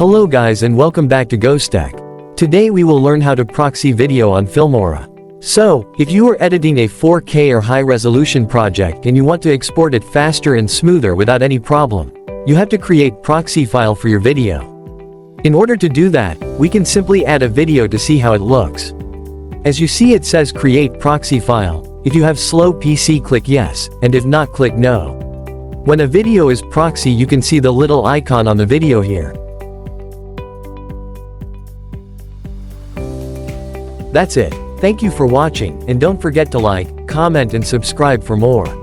Hello guys and welcome back to GoStack. Today we will learn how to proxy video on Filmora. So, if you are editing a 4K or high-resolution project and you want to export it faster and smoother without any problem, you have to create proxy file for your video. In order to do that, we can simply add a video to see how it looks. As you see, it says create proxy file. If you have slow PC, click yes, and if not, click no. When a video is proxy, you can see the little icon on the video here. That's it. Thank you for watching, and don't forget to like, comment and subscribe for more.